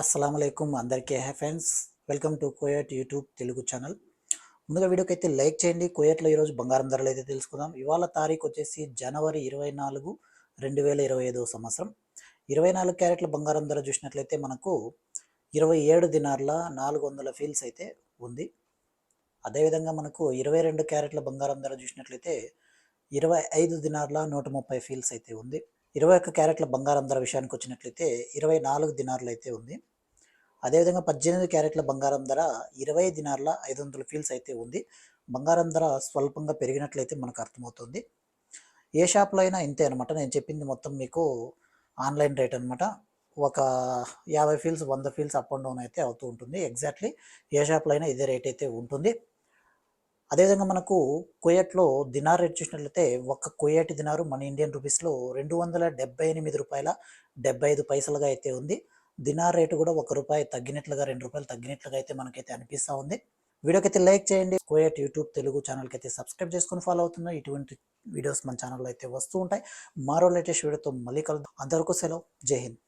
అస్సలాముఅలైకుం అందరికీ friends, welcome to కోయట్ YouTube Telugu channel. ముందుగా వీడియోకి అయితే లైక్ చేయండి. కోయట్లో ఈరోజు బంగారం ధరలు అయితే తెలుసుకుందాం. ఇవాళ తారీఖు వచ్చేసి జనవరి 24, 2025 సంవత్సరం. 24 క్యారెట్ల బంగారం ధర చూసినట్లయితే మనకు 27 దినార్ల 400 ఫీల్స్ అయితే ఉంది. అదేవిధంగా మనకు 22 క్యారెట్ల బంగారం ధర చూసినట్లయితే 25 దినార్ల 130 ఫీల్స్ అయితే ఉంది. 21 క్యారెట్ల బంగారం ధర విషయానికి వచ్చినట్లయితే 24 దినార్లు అయితే ఉంది. అదేవిధంగా 18 క్యారెట్ల బంగారం ధర 20 దినార్ల 500 ఫీల్స్ అయితే ఉంది. బంగారం ధర స్వల్పంగా పెరిగినట్లయితే మనకు అర్థమవుతుంది. ఏ షాప్లో అయినా ఇంతే అనమాట. నేను చెప్పింది మొత్తం మీకు ఆన్లైన్ రేట్ అనమాట. ఒక 50 feels 100 feels up and down అయితే అవుతూ ఉంటుంది. ఎగ్జాక్ట్లీ ఏ షాప్లో అయినా ఇదే రేట్ అయితే ఉంటుంది. అదేవిధంగా మనకు కువైట్లో దినార్ రేట్ చూసినట్లయితే ఒక్క కువైట్ దినారు మన ఇండియన్ రూపీస్లో $278.75 అయితే ఉంది. దినార్ రేటు కూడా ₹1 తగ్గినట్లుగా ₹2 తగ్గినట్లుగా అయితే మనకైతే అనిపిస్తూ ఉంది. వీడియోకి అయితే లైక్ చేయండి. కోయట్ యూట్యూబ్ తెలుగు ఛానల్కి అయితే సబ్స్క్రైబ్ చేసుకొని ఫాలో అవుతుంది. ఇటువంటి వీడియోస్ మన ఛానల్లో అయితే వస్తూ ఉంటాయి. మరో లేటెస్ట్ వీడియోతో మళ్ళీ కలుద్దాం. అంతవరకు సెలవు. జై హింద్.